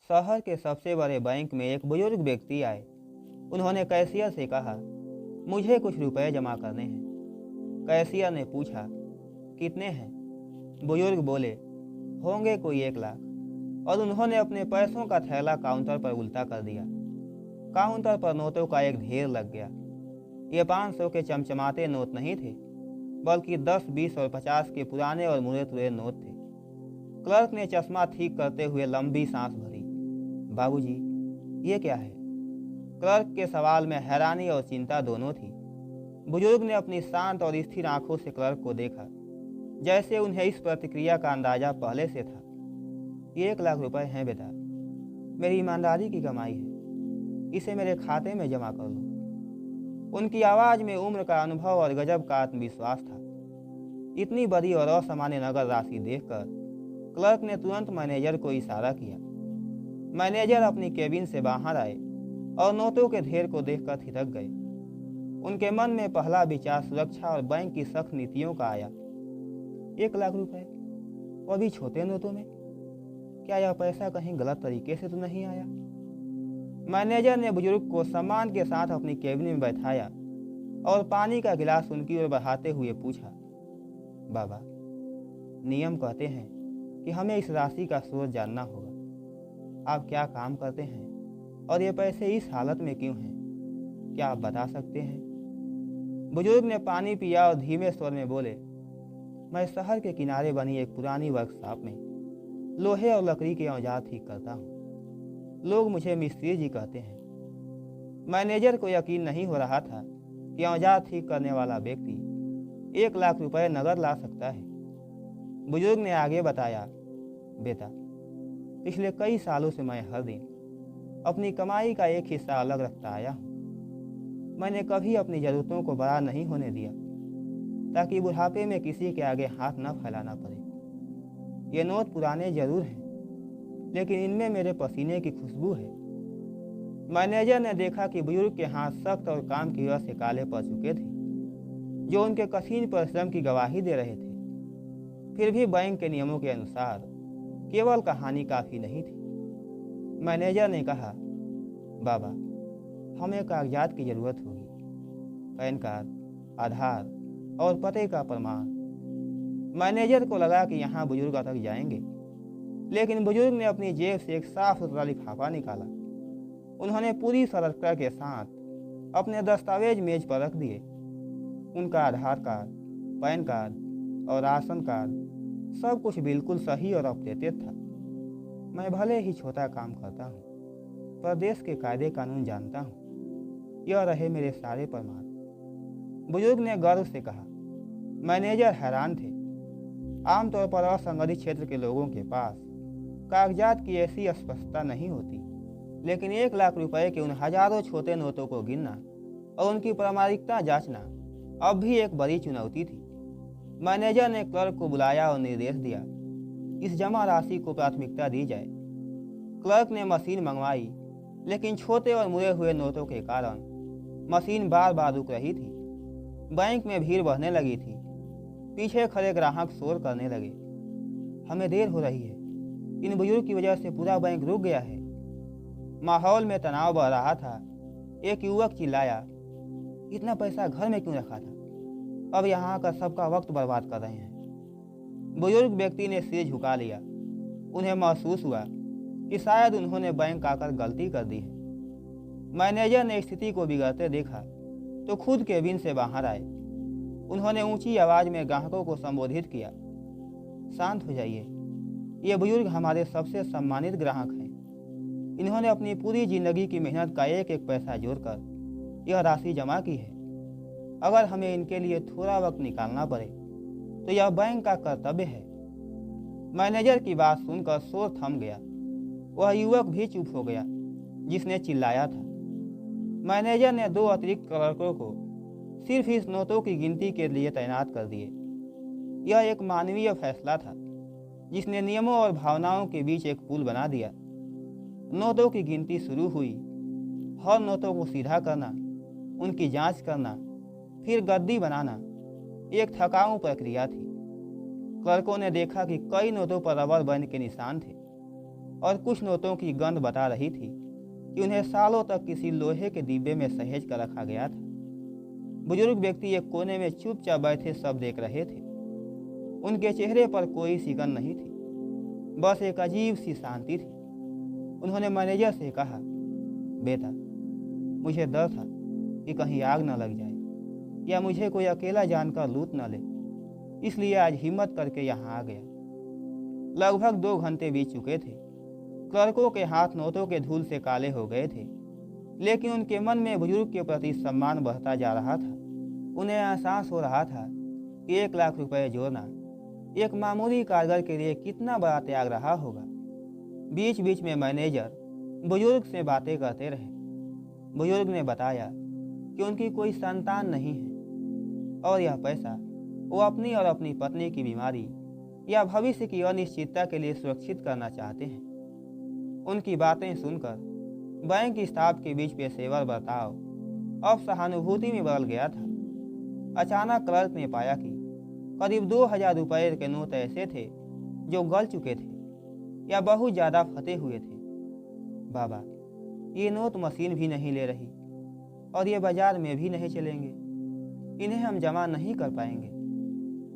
शहर के सबसे बड़े बैंक में एक बुजुर्ग व्यक्ति आए। उन्होंने कैशियर से कहा, मुझे कुछ रुपए जमा करने हैं। कैशियर ने पूछा, कितने हैं? बुजुर्ग बोले, होंगे कोई 1 लाख। और उन्होंने अपने पैसों का थैला काउंटर पर उल्टा कर दिया। काउंटर पर नोटों का एक ढेर लग गया। ये 500 के चमचमाते नोट नहीं थे, बल्कि 10, 20 और 50 के पुराने और मुड़े तुड़े नोट थे। क्लर्क ने चश्मा ठीक करते हुए लंबी सांस भरी। बाबूजी, ये क्या है? क्लर्क के सवाल में हैरानी और चिंता दोनों थी। बुजुर्ग ने अपनी शांत और स्थिर आंखों से क्लर्क को देखा, जैसे उन्हें इस प्रतिक्रिया का अंदाजा पहले से था। ये 1 लाख रुपए हैं बेटा, मेरी ईमानदारी की कमाई है, इसे मेरे खाते में जमा कर लो। उनकी आवाज में उम्र का अनुभव और गजब का आत्मविश्वास था। इतनी बड़ी और असामान्य नगद राशि देखकर क्लर्क ने तुरंत मैनेजर को इशारा किया। मैनेजर अपनी केबिन से बाहर आए और नोटों के ढेर को देखकर थिरक गए। उनके मन में पहला विचार सुरक्षा और बैंक की सख्त नीतियों का आया। 1 लाख रुपए, वो भी छोटे नोटों में? क्या यह पैसा कहीं गलत तरीके से तो नहीं आया? मैनेजर ने बुजुर्ग को सम्मान के साथ अपनी केबिन में बैठाया और पानी का गिलास उनकी ओर बढ़ाते हुए पूछा, बाबा, नियम कहते हैं कि हमें इस राशि का स्रोत जानना होगा। आप क्या काम करते हैं और ये पैसे इस हालत में क्यों हैं? क्या आप बता सकते हैं? बुजुर्ग ने पानी पिया और धीमे स्वर में बोले, मैं शहर के किनारे बनी एक पुरानी वर्कशॉप में लोहे और लकड़ी के औजार ठीक करता हूँ। लोग मुझे मिस्त्री जी कहते हैं। मैनेजर को यकीन नहीं हो रहा था कि औजार ठीक करने वाला व्यक्ति 1 लाख रुपए नगद ला सकता है। बुजुर्ग ने आगे बताया, बेटा, पिछले कई सालों से मैं हर दिन अपनी कमाई का एक हिस्सा अलग रखता आया हूँ। मैंने कभी अपनी ज़रूरतों को बड़ा नहीं होने दिया, ताकि बुढ़ापे में किसी के आगे हाथ न फैलाना पड़े। ये नोट पुराने जरूर हैं, लेकिन इनमें मेरे पसीने की खुशबू है। मैनेजर ने देखा कि बुजुर्ग के हाथ सख्त और काम की वजह से काले पड़ चुके थे, जो उनके कठिन परिश्रम की गवाही दे रहे थे। फिर भी बैंक के नियमों के अनुसार केवल कहानी काफ़ी नहीं थी। मैनेजर ने कहा, बाबा, हमें कागजात की ज़रूरत होगी, पैन कार्ड, आधार और पते का प्रमाण। मैनेजर को लगा कि यहाँ बुजुर्ग अटक जाएंगे, लेकिन बुजुर्ग ने अपनी जेब से एक साफ सुथरा लिफाफा निकाला। उन्होंने पूरी सरलता के साथ अपने दस्तावेज मेज पर रख दिए। उनका आधार कार्ड, पैन कार्ड और राशन कार्ड सब कुछ बिल्कुल सही और अपडेटेड था। मैं भले ही छोटा काम करता हूँ, पर देश के कायदे कानून जानता हूँ। यह रहे मेरे सारे प्रमाण। बुजुर्ग ने गर्व से कहा। मैनेजर हैरान थे। आमतौर पर असंगठित क्षेत्र के लोगों के पास कागजात की ऐसी स्पष्टता नहीं होती, लेकिन 1 लाख रुपए के उन हजारों छोटे नोटों को गिनना और उनकी प्रामाणिकता जांचना अब भी एक बड़ी चुनौती थी। मैनेजर ने क्लर्क को बुलाया और निर्देश दिया, इस जमा राशि को प्राथमिकता दी जाए। क्लर्क ने मशीन मंगवाई, लेकिन छोटे और मुड़े हुए नोटों के कारण मशीन बार बार रुक रही थी। बैंक में भीड़ बढ़ने लगी थी। पीछे खड़े ग्राहक शोर करने लगे, हमें देर हो रही है, इन बुजुर्ग की वजह से पूरा बैंक रुक गया है। माहौल में तनाव बढ़ रहा था। एक युवक चिल्लाया, इतना पैसा घर में क्यों रखा था? अब यहाँ आकर सबका वक्त बर्बाद कर रहे हैं। बुजुर्ग व्यक्ति ने सिर झुका लिया। उन्हें महसूस हुआ कि शायद उन्होंने बैंक आकर गलती कर दी है। मैनेजर ने स्थिति को बिगड़ते देखा तो खुद केबिन से बाहर आए। उन्होंने ऊंची आवाज में ग्राहकों को संबोधित किया, शांत हो जाइए, ये बुजुर्ग हमारे सबसे सम्मानित ग्राहक हैं। इन्होंने अपनी पूरी जिंदगी की मेहनत का एक एक पैसा जोड़कर यह राशि जमा की है। अगर हमें इनके लिए थोड़ा वक्त निकालना पड़े तो यह बैंक का कर्तव्य है। मैनेजर की बात सुनकर शोर थम गया। वह युवक भी चुप हो गया जिसने चिल्लाया था। मैनेजर ने 2 अतिरिक्त क्लर्कों को सिर्फ इस नोटों की गिनती के लिए तैनात कर दिए। यह एक मानवीय फैसला था जिसने नियमों और भावनाओं के बीच एक पुल बना दिया। नोटों की गिनती शुरू हुई। हर नोटों को सीधा करना, उनकी जांच करना, फिर गद्दी बनाना एक थकाऊ प्रक्रिया थी। क्लर्कों ने देखा कि कई नोटों पर रबर बैंड के निशान थे। और कुछ नोटों की गंध बता रही थी कि उन्हें सालों तक किसी लोहे के डिब्बे में सहेज कर रखा गया था। बुजुर्ग व्यक्ति एक कोने में चुपचाप बैठे सब देख रहे थे। उनके चेहरे पर कोई सिकन नहीं थी, बस एक अजीब सी शांति थी। उन्होंने मैनेजर से कहा, बेटा, मुझे डर था कि कहीं आग न लग जाए या मुझे कोई अकेला जानकर लूट न ले, इसलिए आज हिम्मत करके यहाँ आ गया। लगभग 2 घंटे बीत चुके थे। क्लर्कों के हाथ नोटों के धूल से काले हो गए थे, लेकिन उनके मन में बुजुर्ग के प्रति सम्मान बढ़ता जा रहा था। उन्हें एहसास हो रहा था कि 1 लाख रुपए जोड़ना एक मामूली कारीगर के लिए कितना बड़ा त्याग रहा होगा। बीच बीच में मैनेजर बुजुर्ग से बातें करते रहे। बुजुर्ग ने बताया कि उनकी कोई संतान नहीं है और यह पैसा वो अपनी और अपनी पत्नी की बीमारी या भविष्य की अनिश्चितता के लिए सुरक्षित करना चाहते हैं। उनकी बातें सुनकर बैंक स्टाफ के बीच पेशेवर बर्ताव अब सहानुभूति में बदल गया था। अचानक क्लर्क ने पाया कि करीब 2000 रुपये के नोट ऐसे थे जो गल चुके थे या बहुत ज़्यादा फटे हुए थे। बाबा, ये नोट मशीन भी नहीं ले रही और ये बाजार में भी नहीं चलेंगे, इन्हें हम जमा नहीं कर पाएंगे,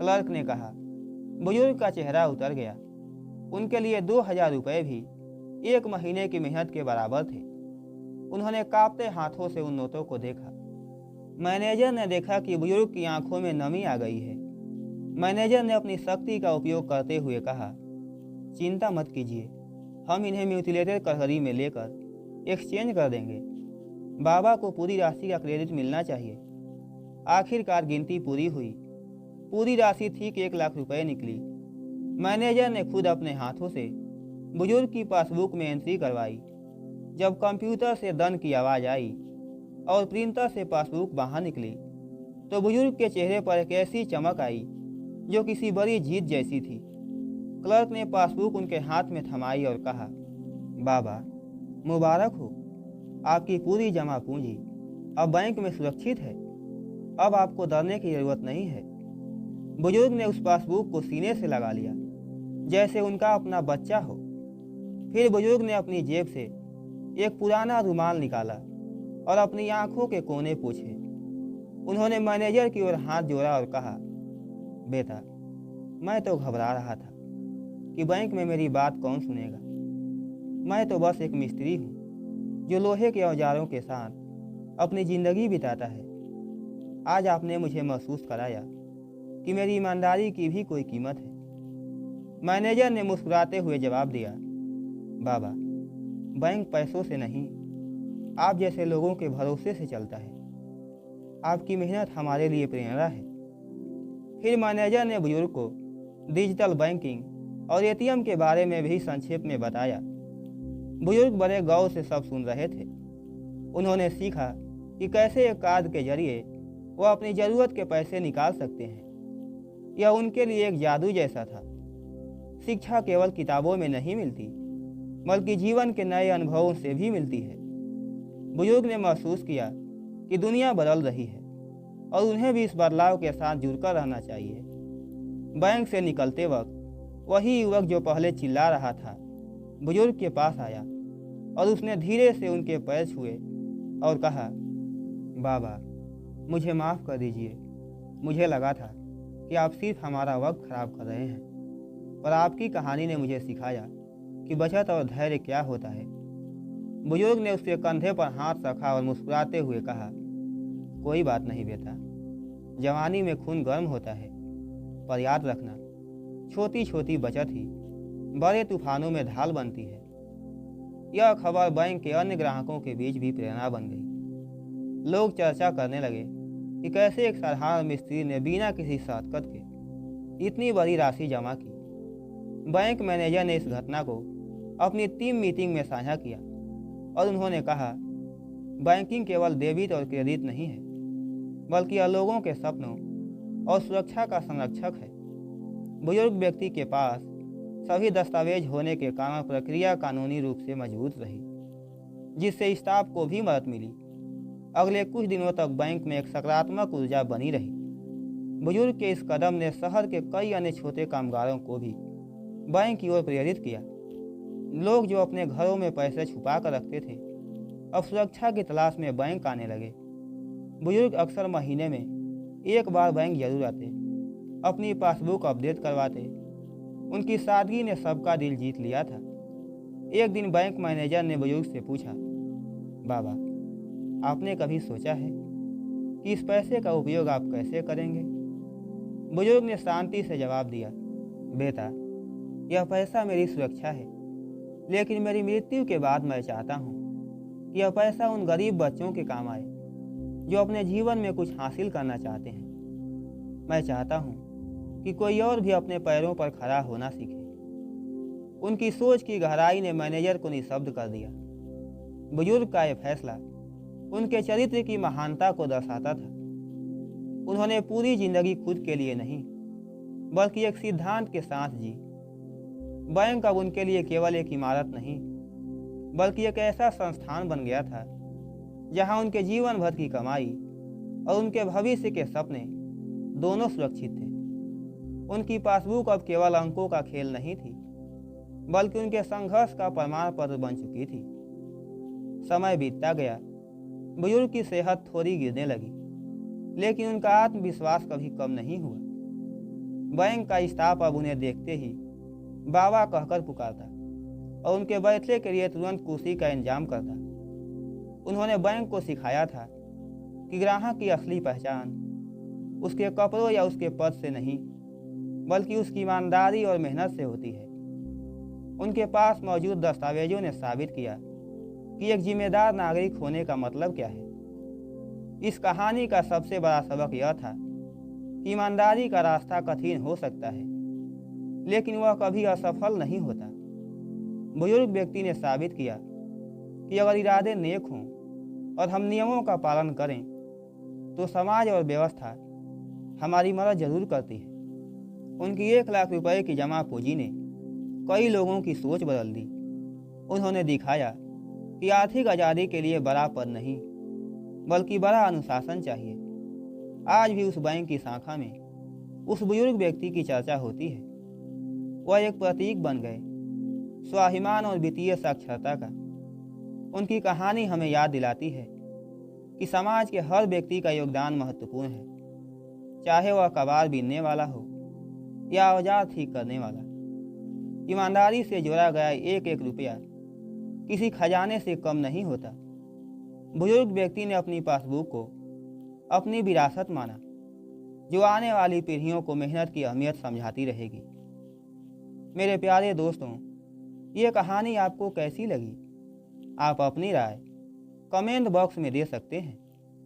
क्लर्क ने कहा। बुजुर्ग का चेहरा उतर गया। उनके लिए 2000 रुपये भी 1 महीने की मेहनत के बराबर थे। उन्होंने कांपते हाथों से उन नोटों को देखा। मैनेजर ने देखा कि बुजुर्ग की आंखों में नमी आ गई है। मैनेजर ने अपनी शक्ति का उपयोग करते हुए कहा, चिंता मत कीजिए, हम इन्हें म्यूटिलेटेड कटहरी में लेकर एक्सचेंज कर देंगे। बाबा को पूरी राशि का क्रेडिट मिलना चाहिए। आखिरकार गिनती पूरी हुई। पूरी राशि ठीक 1 लाख रुपए निकली। मैनेजर ने खुद अपने हाथों से बुजुर्ग की पासबुक में एंट्री करवाई। जब कंप्यूटर से दन की आवाज़ आई और प्रिंटर से पासबुक बाहर निकली तो बुजुर्ग के चेहरे पर एक ऐसी चमक आई जो किसी बड़ी जीत जैसी थी। क्लर्क ने पासबुक उनके हाथ में थमाई और कहा, बाबा, मुबारक हो, आपकी पूरी जमा पूंजी अब बैंक में सुरक्षित है। अब आपको डरने की जरूरत नहीं है। बुजुर्ग ने उस पासबुक को सीने से लगा लिया जैसे उनका अपना बच्चा हो। फिर बुजुर्ग ने अपनी जेब से एक पुराना रुमाल निकाला और अपनी आंखों के कोने पूछे। उन्होंने मैनेजर की ओर हाथ जोड़ा और कहा, बेटा, मैं तो घबरा रहा था कि बैंक में मेरी बात कौन सुनेगा। मैं तो बस एक मिस्त्री हूँ जो लोहे के औजारों के साथ अपनी ज़िंदगी बिताता है। आज आपने मुझे महसूस कराया कि मेरी ईमानदारी की भी कोई कीमत है। मैनेजर ने मुस्कुराते हुए जवाब दिया, बाबा, बैंक पैसों से नहीं, आप जैसे लोगों के भरोसे से चलता है। आपकी मेहनत हमारे लिए प्रेरणा है। फिर मैनेजर ने बुजुर्ग को डिजिटल बैंकिंग और एटीएम के बारे में भी संक्षेप में बताया। बुजुर्ग बड़े गौर से सब सुन रहे थे। उन्होंने सीखा कि कैसे एक कार्ड के जरिए वो अपनी ज़रूरत के पैसे निकाल सकते हैं। यह उनके लिए एक जादू जैसा था। शिक्षा केवल किताबों में नहीं मिलती, बल्कि जीवन के नए अनुभवों से भी मिलती है। बुजुर्ग ने महसूस किया कि दुनिया बदल रही है और उन्हें भी इस बदलाव के साथ जुड़कर रहना चाहिए। बैंक से निकलते वक्त वही युवक जो पहले चिल्ला रहा था बुजुर्ग के पास आया और उसने धीरे से उनके पैर छुए और कहा, बाबा, मुझे माफ़ कर दीजिए। मुझे लगा था कि आप सिर्फ हमारा वक्त खराब कर रहे हैं, पर आपकी कहानी ने मुझे सिखाया कि बचत और धैर्य क्या होता है। बुजुर्ग ने उसके कंधे पर हाथ रखा और मुस्कुराते हुए कहा, कोई बात नहीं बेटा, जवानी में खून गर्म होता है, पर याद रखना, छोटी छोटी बचत ही बड़े तूफानों में ढाल बनती है। यह खबर बैंक के अन्य ग्राहकों के बीच भी प्रेरणा बन गई। लोग चर्चा करने लगे कि कैसे एक साधारण मिस्त्री ने बिना किसी शॉर्टकट के इतनी बड़ी राशि जमा की। बैंक मैनेजर ने इस घटना को अपनी टीम मीटिंग में साझा किया और उन्होंने कहा, बैंकिंग केवल डेबिट और क्रेडिट नहीं है, बल्कि यह लोगों के सपनों और सुरक्षा का संरक्षक है। बुजुर्ग व्यक्ति के पास सभी दस्तावेज होने के कारण प्रक्रिया कानूनी रूप से मजबूत रही, जिससे स्टाफ को भी मदद मिली। अगले कुछ दिनों तक बैंक में एक सकारात्मक ऊर्जा बनी रही। बुजुर्ग के इस कदम ने शहर के कई अन्य छोटे कामगारों को भी बैंक की ओर प्रेरित किया। लोग जो अपने घरों में पैसे छुपा कर रखते थे अब सुरक्षा की तलाश में बैंक आने लगे। बुजुर्ग अक्सर महीने में एक बार बैंक जरूर आते, अपनी पासबुक अपडेट करवाते। उनकी सादगी ने सबका दिल जीत लिया था। एक दिन बैंक मैनेजर ने बुजुर्ग से पूछा, बाबा, आपने कभी सोचा है कि इस पैसे का उपयोग आप कैसे करेंगे? बुजुर्ग ने शांति से जवाब दिया, बेटा, यह पैसा मेरी सुरक्षा है, लेकिन मेरी मृत्यु के बाद मैं चाहता हूँ कि यह पैसा उन गरीब बच्चों के काम आए जो अपने जीवन में कुछ हासिल करना चाहते हैं। मैं चाहता हूँ कि कोई और भी अपने पैरों पर खड़ा होना सीखे। उनकी सोच की गहराई ने मैनेजर को निःशब्द कर दिया। बुजुर्ग का यह फैसला उनके चरित्र की महानता को दर्शाता था। उन्होंने पूरी जिंदगी खुद के लिए नहीं, बल्कि एक सिद्धांत के साथ जी। बैंक अब उनके लिए केवल एक इमारत नहीं, बल्कि एक ऐसा संस्थान बन गया था जहां उनके जीवन भर की कमाई और उनके भविष्य के सपने दोनों सुरक्षित थे। उनकी पासबुक अब केवल अंकों का खेल नहीं थी, बल्कि उनके संघर्ष का प्रमाण पत्र बन चुकी थी। समय बीतता गया, बुजुर्ग की सेहत थोड़ी गिरने लगी, लेकिन उनका आत्मविश्वास कभी कम नहीं हुआ। बैंक का स्टाफ अब उन्हें देखते ही बाबा कहकर पुकारता और उनके बैठने के लिए तुरंत कुर्सी का इंतजाम करता। उन्होंने बैंक को सिखाया था कि ग्राहक की असली पहचान उसके कपड़ों या उसके पद से नहीं, बल्कि उसकी ईमानदारी और मेहनत से होती है। उनके पास मौजूद दस्तावेजों ने साबित किया कि एक जिम्मेदार नागरिक होने का मतलब क्या है। इस कहानी का सबसे बड़ा सबक यह था कि ईमानदारी का रास्ता कठिन हो सकता है, लेकिन वह कभी असफल नहीं होता। बुजुर्ग व्यक्ति ने साबित किया कि अगर इरादे नेक हों और हम नियमों का पालन करें, तो समाज और व्यवस्था हमारी मदद जरूर करती है। उनकी 1 लाख रुपए की जमा पूंजी ने कई लोगों की सोच बदल दी। उन्होंने दिखाया कि आर्थिक आज़ादी के लिए बड़ा पद नहीं, बल्कि बड़ा अनुशासन चाहिए। आज भी उस बैंक की शाखा में उस बुजुर्ग व्यक्ति की चर्चा होती है। वह एक प्रतीक बन गए स्वाभिमान और वित्तीय साक्षरता का। उनकी कहानी हमें याद दिलाती है कि समाज के हर व्यक्ति का योगदान महत्वपूर्ण है, चाहे वह कबाड़ बीनने वाला हो या औजार ठीक करने वाला। ईमानदारी से जोड़ा गया एक एक रुपया किसी खजाने से कम नहीं होता। बुजुर्ग व्यक्ति ने अपनी पासबुक को अपनी विरासत माना, जो आने वाली पीढ़ियों को मेहनत की अहमियत समझाती रहेगी। मेरे प्यारे दोस्तों, ये कहानी आपको कैसी लगी? आप अपनी राय कमेंट बॉक्स में दे सकते हैं।